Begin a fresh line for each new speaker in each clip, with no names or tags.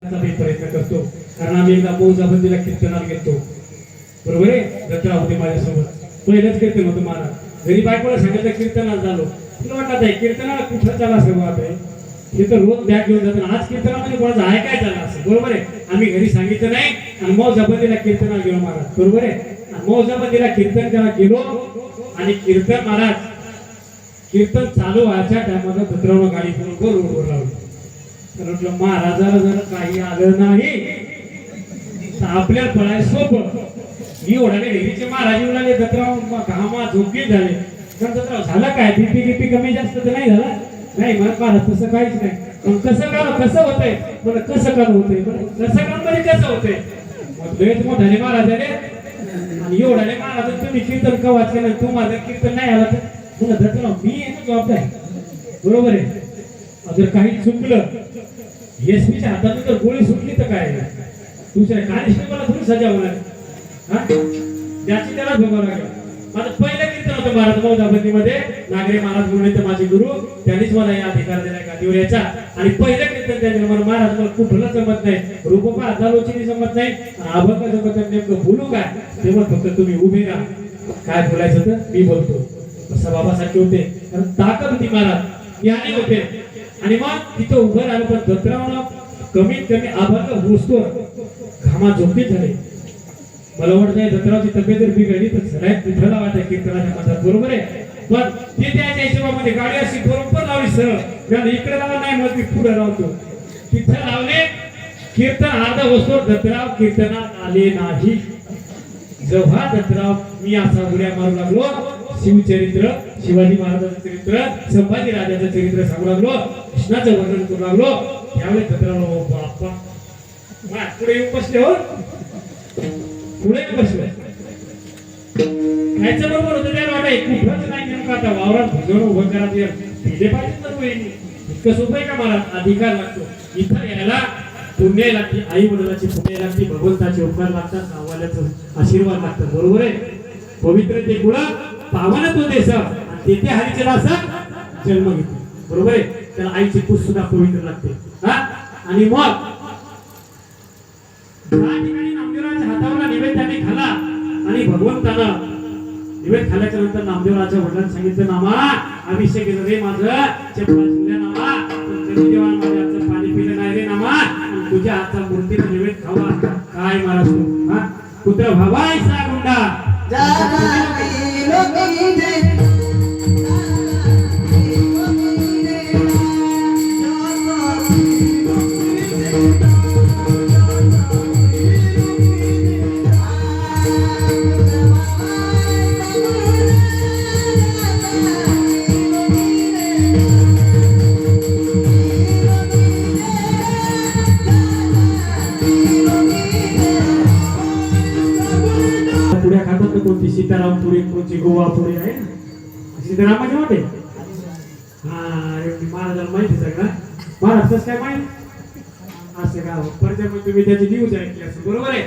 प्रयत्न करतो, कारण आम्ही एकदा मौजाबंदीला कीर्तनाला गेलो, बरोबर आहे. दत्तराव होते माझ्यासोबत, पहिलंच कीर्तन होतं महाराज. घरी बायकोला सांगितलं कीर्तनाला झालो, तुला वाटत आहे कीर्तनाला कुठं चाला असं बात आहे, हे तर रोज बॅग घेऊन जातो. आज कीर्तनामध्ये कोणाचं आहे काय झालं असं, बरोबर आहे. आम्ही घरी सांगितलं नाही आणि मौजाबंदीला कीर्तनाला गेलो महाराज, बरोबर आहे. मौजाबंदीला कीर्तन करायला गेलो आणि कीर्तन महाराज कीर्तन चालू व्हायच्या टायमाला दत्तरावनं गाडी पूर्ण रोडवर लावली. तर म्हटलं महाराजाला जर काही आलं नाही तर आपल्याला पळाय सोपं. मी ओढाले डेरीचे महाराज उडाले, दत्तराव घामा झोपी झाले. तर दत्तराव झालं काय, बीपी कमी जास्त तर नाही झाला, नाही म्हणत महाराज तसं काहीच नाही. पण कसं होतंय मला, कसं काम होतंय कसं काम मध्ये कसं होतंय. मग लयच मोठाले महाराज आले आणि एवढाले महाराज तुम्ही कीर्तन कवाच केलं, तू माझं कीर्तन नाही आला तर मला दत्तराव मी याची जबाबदार, बरोबर आहे. जर काही चुकलं एसपीच्या हातातून जर गोळी सुटली तर काय, दुसऱ्या कॉन्स्टेबलला थोडी सजा होणार, हा ज्याची त्याला भोगावं लागेल. माझं पहिलं कीर्तन होतं महाराज मौजाबंदीमध्ये. नागरे महाराज म्हणून तर माझे गुरु, त्यांनीच मला या अधिकार दिला गादीवर याचा. आणि पहिलं कीर्तन त्यांनी मला, महाराज मला कुठलं जमत नाही, रूपपा हातालोचीने जमत नाही, अभंग जमत नाही, नेमकं बोलू काय तेव्हा फक्त तुम्ही उभे राहा, काय बोलायचं तर मी बोलतो. असं बाबासारखे होते, कारण ताकद होती महाराज, ज्ञानी होते. आणि मग तिथं उभं राहिलं, पण दत्तरावनं कमीत कमी अभंग घुसतो घामा झोपीत झाले. मला वाटतं दत्तरावची तब्येत जर बिघडली तर सगळ्यात विठ्ठला वाटत कीर्तनाच्या म्हणतात, बरोबर आहे. पण ते त्याच्या हिशोबामध्ये गाडी अशी बरोबर लावली सरळ, इकडे लावला नाही मग मी पुढे लावतो, तिथं लावले. कीर्तन अर्धा वस्तू दत्तराव कीर्तनात आले नाही. जेव्हा दत्तराव मी असा उड्या मारू लागलो, शिवचरित्र, शिवाजी महाराजांचं चरित्र, संभाजी राजाचं चरित्र सांगू लागलो, कृष्णाचं वर्णन करू लागलो, त्यावेळेस दत्तराव बाप्पा पुढे येऊन बसले, हो पुढे बसले. खायचं बरोबर होतं, त्याला वाटाय कुठंच नाही, नेमकं आता वावरात भुजवून उभं करा दिले पाहिजे तर इतकं सोपं आहे का महाराज. अधिकार लागतो इथं यायला, पुण्य लागते, आई वडिलाची पुण्य लागते, भगवंताचे उपकार लागतात, नावाल्याचं आशीर्वाद लागतात, बरोबर आहे. पवित्र ते गुण पावन तो देश, तेथे हरीचे दासात जन्म घेतो, बरोबर आहे. त्याला आईची पूज सुद्धा पवित्र लागते, हा. आणि मग त्या ठिकाणी नामदेवराच्या हातावरला निवेद त्यांनी खाला आणि भगवंतानं निवेद खाल्याच्या नंतर नामदेवराच्या वडिलांनी सांगितलं, नामा अभिषेक केलं रे माझं, चपला शिवल्या नामा, कधी देवा माझ्या हातचं पाणी पिलं नाही रे नामा, आणि तुझ्या हातचा मूर्तीचा निवेद खावा, काय महाराज तू, हा पुत्र भावायचा गुंडा पुढ्या खातात तर कोणती सीताराम पुरी, कोणती गोवा पुरी आहे, सीतारामाची वाटे. हा महाराजांना माहितीच आहे का, महाराज कसं काय माहिती असं का परत तुम्ही त्याची न्यूज ऐकली असं, बरोबर आहे.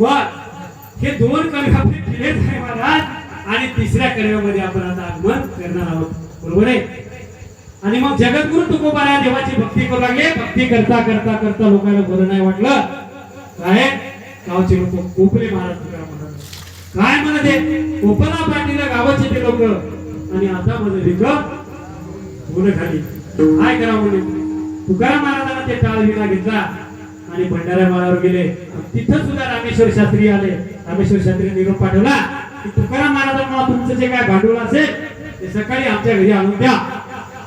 मग हे दोन कवी आपले केलेच आहे महाराज, आणि तिसऱ्या कव्यामध्ये आपण आता आगमन करणार आहोत, बरोबर आहे. आणि मग जगद्गुरु तुकोबा या देवाची भक्ती करू लागले. भक्ती करता करता करता लोकांना बरं नाही वाटलं, काय गावचे लोक कोपले महाराज काय म्हणते, कोपला पाटीला गावाचे ते लोक, आणि आता म्हणजे गुण खाली काय करा म्हणे. तुकाराम महाराजांना ते टाळ विना घेतला आणि भंडारा माळावर गेले. तिथं सुद्धा रामेश्वर शास्त्री आले. रामेश्वर शास्त्री निरोप पाठवला की तुकाराम महाराजांना तुमचं जे काय भांडवल असेल ते सकाळी आमच्या घरी आणून द्या,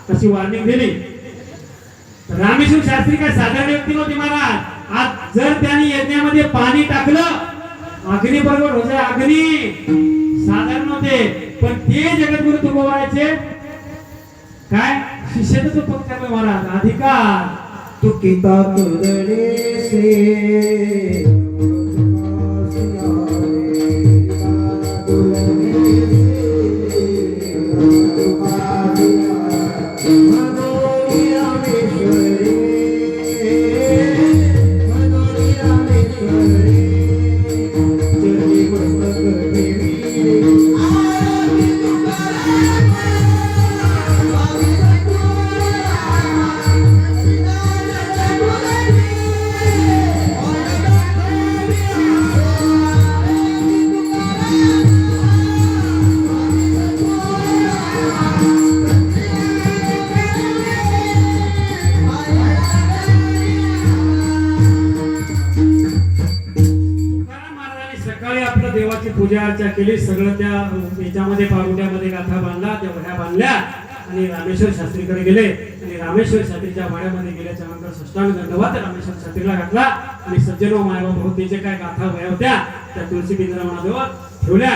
अशी वॉर्निंग दिली. रामेश्वर शास्त्री काय साधारण व्यक्ती नव्हती महाराज. आज जर त्यांनी यज्ञामध्ये पाणी टाकलं, अग्नी बरोबर होते, अग्नी साधारण होते, पण ते जगद्गुरु तुकोबाराचे काय शिष्याचं पक्ष महाराज अधिकार
तू किता तुलणे से
पूजा अर्चा केली, सगळं त्या याच्यामध्ये पारुट्यामध्ये गाथा बांधला, त्या वह्या बांधल्या आणि रामेश्वर शास्त्रीकडे गेले आणि रामेश्वर शास्त्रीच्या वाड्यामध्ये गेल्याच्या नंतर साष्टांग दंडवत रामेश्वर शास्त्रीला घातला आणि सज्जनो मायबाप होते जे काय गाथा वह्या होत्या त्या तुळशी बिंद्रावणाजवळ ठेवल्या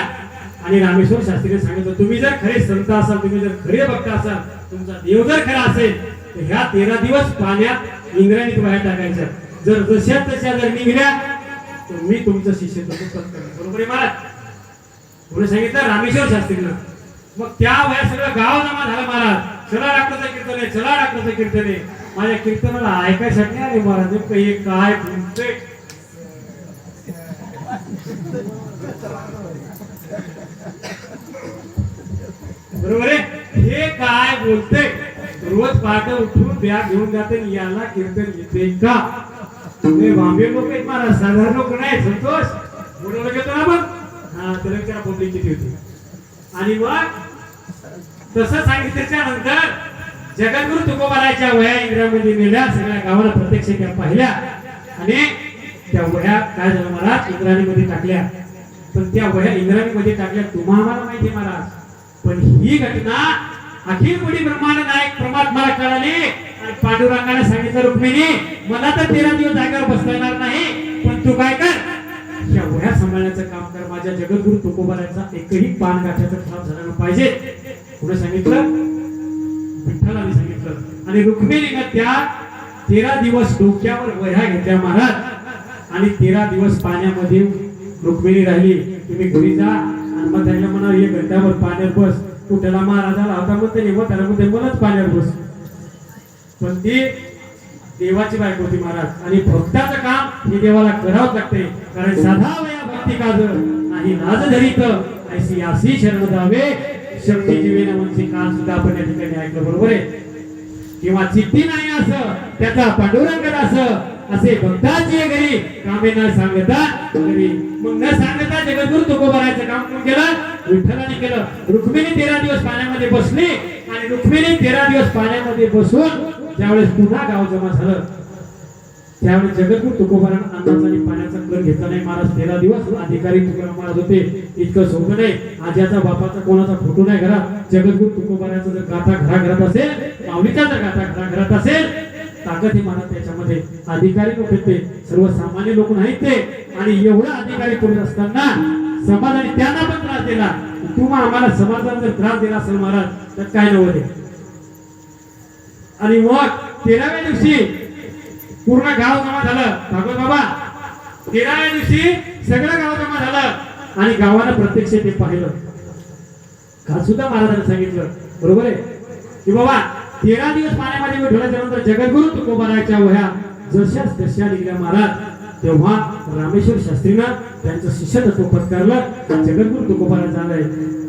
आणि रामेश्वर शास्त्रीने सांगितलं, तुम्ही जर खरे संत असाल, तुम्ही जर खरे भक्त असाल, तुमचा देव जर खरा असेल तर ह्या 13 दिवस पाण्यात इंद्रायणीत वह्या टाकायच्या, जर जशा तशा जर निघल्या तर मी तुमचं शिष्यत्व करेन. बरोबर आहे महाराज? पुढे सांगितलं रामेश्वर शास्त्रीनं. मग त्या वया सगळं गाव जमा झालं महाराज. चला डॉक्टरचं कीर्तन आहे, चला डॉक्टरचं कीर्तन आहे. माझ्या कीर्तनाला ऐकायसाठी आले महाराज. नेमकं हे काय बोलतोय? बरोबर आहे? हे काय बोलते? रोज पहाटे उठून बॅग घेऊन जाते आणि याला कीर्तन येते का? तुम्ही बांबे लोक आहेत महाराज, साधारण लोक नाही. संतोष बोलवलं घेतो ना आपण. हा, त्याला त्याला पब्लिक किती होती. आणि मग तसं सांगितल्याच्या नंतर जगद्गुरु तुकोबाराच्या वह्या इंद्रामध्ये नेल्या, सगळ्या गावाला प्रत्यक्ष त्या पाहिल्या आणि त्या वह्या काय झालं महाराज, इंद्राणीमध्ये टाकल्या. पण त्या वह्या इंद्राणीमध्ये टाकल्या तुम्हाला माहिती महाराज. पण ही घटना अखिल कोटी ब्रह्मांड नायक परमात्माला कळाली आणि पांडुरंगाने सांगितलं, रुक्मिणी मला तर 13 दिवस जागेवर बसता येणार नाही, पण तू काय कर, या वह्या सांभाळण्याचं काम कर. माझ्या जगद्गुरु तुकोबाराचा एकही पान गाठ्याचं खराब झालं पाहिजे. पुढे सांगितलं, विठ्ठलाने सांगितलं आणि रुक्मिणीने त्या 13 दिवस डोक्यावर वह्या घेतल्या महाराज आणि 13 दिवस पाण्यामध्ये रुक्मिणी राहिली. तुम्ही घरी जा आणि मग त्याला म्हणा एक घंटावर पाण्यात बस. कुठला महाराजाला होता म्हणते नाही, मग त्याला म्हणते मलाच पाण्यात बस. पण ती देवाची बायको होती महाराज आणि भक्ताचं काम हे देवाला करावंच लागते. कारण साधा वया भक्ती काज नाही लाज धरीत ऐसी आसी शरण दावे शक्ती जीवेन मनसी काल सुद्धा आपण या ठिकाणी ऐकलं. बरोबर आहे? किंवा चित्ती नाही असं त्याचा पांडुरंग असं असे भक्ताची घरी कामे न सांगता घरी. मग न सांगता जगद्गुरु तुकोबाराचं काम कोण केलं? विठ्ठलाने केलं. रुक्मिणी 13 दिवस पाण्यामध्ये बसली आणि रुक्मिणी 13 दिवस पाण्यामध्ये बसून ज्यावेळेस पुन्हा गाव जमा झालं त्यावेळेस जगद्गुरु तुकोबारानं अन्नाचा आणि पाण्याचा कल घेतला नाही महाराज. 13 दिवस अधिकारी तुकाराम महाराज होते. इतकं सोपं नाही. आज्याचा बापाचा कोणाचा फोटो नाही घरात. जगद्गुरु तुकोबाराचा जर गाथा घरात असेल, माऊलीचा जर गाथा घरात असेल, ताकद ही महाराज त्याच्यामध्ये. अधिकारी लोक आहेत ते, सर्वसामान्य लोक नाहीत ते. आणि एवढा अधिकारी करून असताना समाजाने त्यांना पण त्रास दिला. तुम्हा आम्हाला समाजाने जर त्रास दिला असेल महाराज तर काय नव्हते. आणि मग 13व्या दिवशी पूर्ण गाव जमा झालं. भागवत बाबा 13व्या दिवशी सगळं गाव जमा झालं आणि गावानं प्रत्यक्ष ते पाहिलं. काल सुद्धा महाराजांनी सांगितलं, बरोबर आहे की बाबा 13 दिवस पाण्यामध्ये ठेवल्याच्या नंतर जगद्गुरु तुकोबाराच्या वह्या जशाच तशा निघल्या महाराज. तेव्हा रामेश्वर शास्त्रीनं त्यांचं शिष्यत्व पत्करलं. जगद्गुरु तुकोबारा झालंय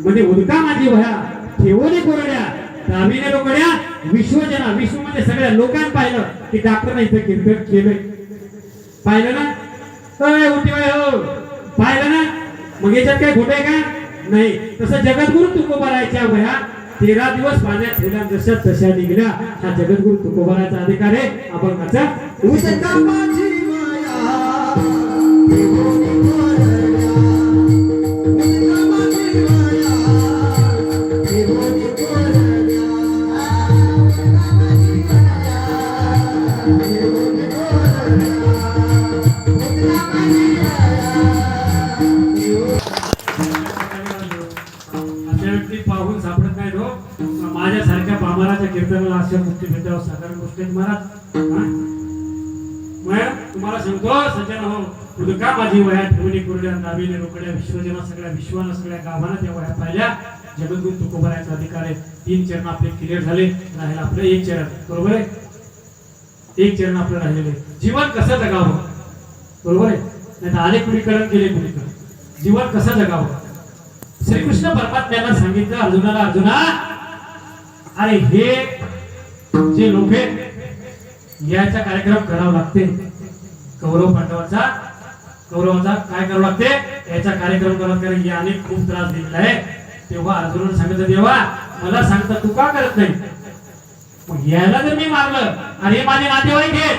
म्हणजे उदका माझी वह्या ठेवली कोरड्या दामिने लोकड्या विश्वजना. विश्व म्हणजे सगळ्या लोकांनी पाहिलं की डॉक्टरने इथं कीर्तन केलंय. पाहिलं ना? हो पाहिलं ना? मग याच्यात काय खोटं आहे का? नाही. तसं जगद्गुरु तुकोबाराच्या वह्या 13 दिवस पाण्यात ठेवल्या जशा तशा निघल्या. हा जगद्गुरु तुकोबाराचा अधिकार आहे. अभंगाचा
उदका माझी माया ठेवली कोरड्या, उदका माझी माया ठेवली कोरड्या, उदका माझी माया ठेवली कोरड्या, उदका माझी
अशा व्यक्ती पाहून सापडत नाही हो. माझ्यासारख्या पामराच्या कीर्तनाला अशा मुक्ती भेटावं साधारण गोष्ट आहे महाराज. मग तुम्हाला सांगतो सज्जन हो, उदका माझी वह्या ठेवली कोरड्या दामिने रोकड्या विश्वजना. सगळ्या विश्वानं सगळ्या गावानं त्या वह्या पाहिल्या. जगद्गुरु तुकोबाराचा अधिकार आहे. 3 चरण आपले क्लिअर झाले. राहिलं आपलं 1 चरण. बरोबर आहे? 1 चरण आपलं राहिलेलं आहे. जीवन कसं जगावं? बरोबर आहे? नाही तर आले कुणीकडे गेले कुणीकडे. जीवन कसं जगावं? श्रीकृष्ण परमात्म्याला सांगितलं अर्जुनाला, अर्जुना अरे हे जे लोक आहेत याचा कार्यक्रम करावा लागते. कौरवाचा काय करावं लागते? याचा कार्यक्रम करावा. कारण याने खूप त्रास दिलेला आहे. तेव्हा अर्जुनाने सांगितलं, देवा मला सांगता तू का करत नाही? मग याला जर मी मारलं, अरे माझे नातेवाईक आहेत,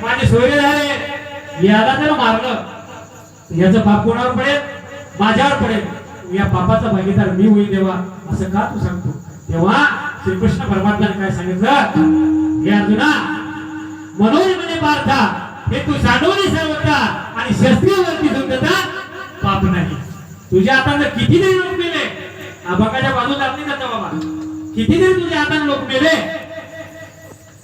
माझे सोयरे झाले, याला जर मारलं याचं पाप कोणावर पडेल? माझ्यावर पडेल या पापाचा भागीदार मी होईल देवा असं का तू सांगतो तेव्हा श्रीकृष्ण परमात्म्याने काय सांगितलं हे अर्जुना मनोज म्हणे पार्था हे तू सांडवणी सर्वता आणि शस्त्रीवरती झुंजता पाप नाही तुझ्या हाताने किती तरी लोक मेले अभंगाच्या बाजूला नाही जाता बाबा किती तरी तुझ्या हाताने लोक मेले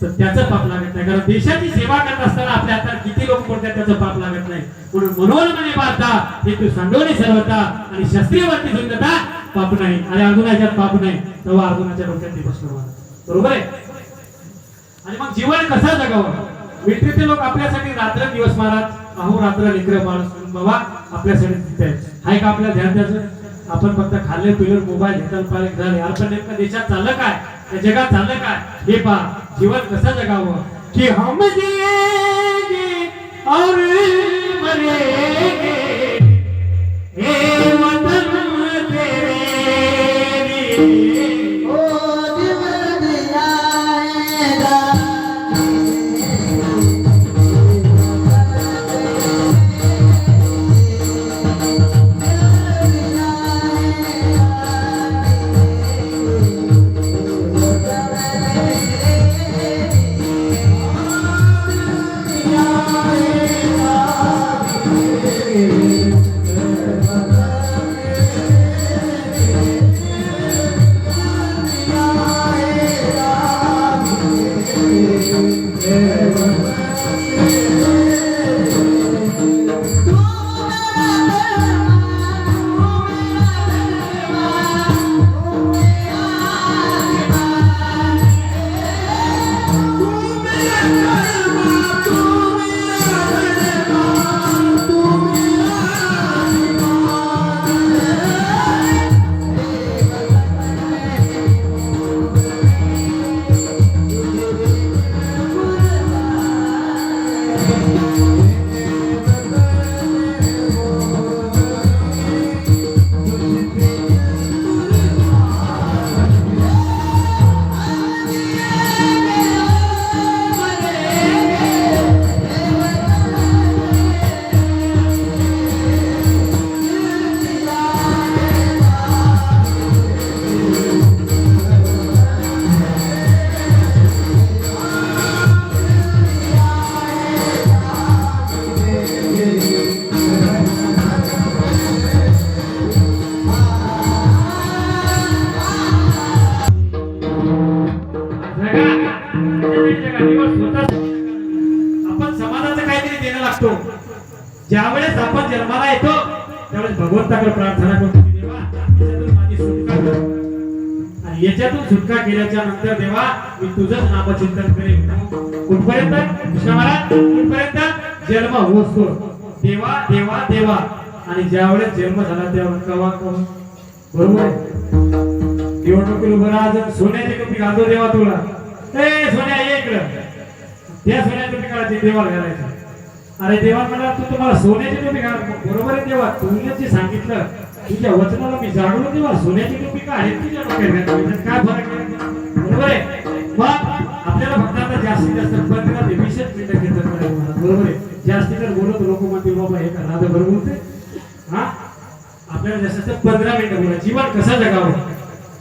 तर त्याचं पाप लागत नाही कारण देशाची सेवा करत असताना आपल्या हातात किती लोक पडतात त्याचं पाप लागत नाही म्हणून मनोज म्हणे पार्था हे तू सांडवणी सर्वता आणि शस्त्रीवरती झुंजता पाप नाही आणि अर्जुनाच्यात पाप नाही तेव्हा अर्जुनाच्या डोक्यात ते प्रश्न मारला बरोबर आहे आणि मग जीवन कसं जगावं मिलिटरीचे लोक आपल्यासाठी रात्र दिवस महाराज अहोरात्र लेकर बाळ सोडून बाबा आपल्यासाठी तिथे आहे का आपल्या ध्यान द्यायचं आपण फक्त खाल्ले पिल्ले मोबाईल घेतल पाहिजे झाले यार पण नेमकं देशात चाललं काय त्या जगात चाललं काय हे पहा जीवन कसं जगावं की हम जिएंगे और मरेंगे हे वतन तेरे लिए
ओ दिल दिलाएगा
आपण समाजाचं काहीतरी देणं लागतो ज्यावेळेस आपण जन्माला येतो त्यावेळेस भगवंताकडे प्रार्थना करतो की देवा याच्यातून माझी सुटका कर आणि याच्यातून सुटका केल्याच्या नंतर देवा मी तुझंच नामचिंतन करेन कुठपर्यंत कृष्ण महाराज कुठपर्यंत जन्म होतो देवा देवा देवा आणि ज्यावेळेस जन्म झाला त्यावेळेस कवा कवा बरोबर आहे निवडणुकीला उभं राहा सोन्याची टोपी घालतो देवा तुला ए सोन्या ये इकडं त्या सोन्याची टोपी काढायची देवाला घालायची अरे देवा म्हणा तू तुम्हाला सोन्याची टोपी घाल बरोबर आहे देवा तुला जे सांगितलं तुझ्या वचनाला मी जाणून देवा सोन्याची टोपी का आहे तुझ्या डोक्यात घातली काय फरक आहे बरोबर आहे मग आपल्याला फक्त आता जास्तीत जास्त 15 ते 20 मिनिटं घेतात बरोबर आहे जास्ती जर बोलत लोक म्हणतील बाबा हे का राधा बरोबर बोलते हा आपल्याला जास्त 15 मिनिटं बोला जीवन कसं जगावं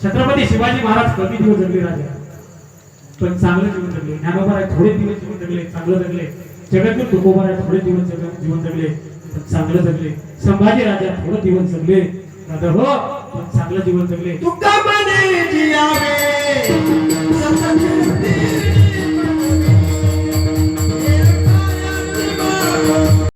छत्रपती शिवाजी महाराज कमी दिवस जगले राजा पण चांगलं जीवन जगले ज्ञानोबा आहे थोडे दिवस जीवन जगले चांगलं जगले जगातील तुकोबा आहे थोडे दिवस जीवन जगले पण चांगलं जगले संभाजी राजा थोडे दिवस जगले राजा हो पण चांगलं जीवन जगले
तुका म्हणे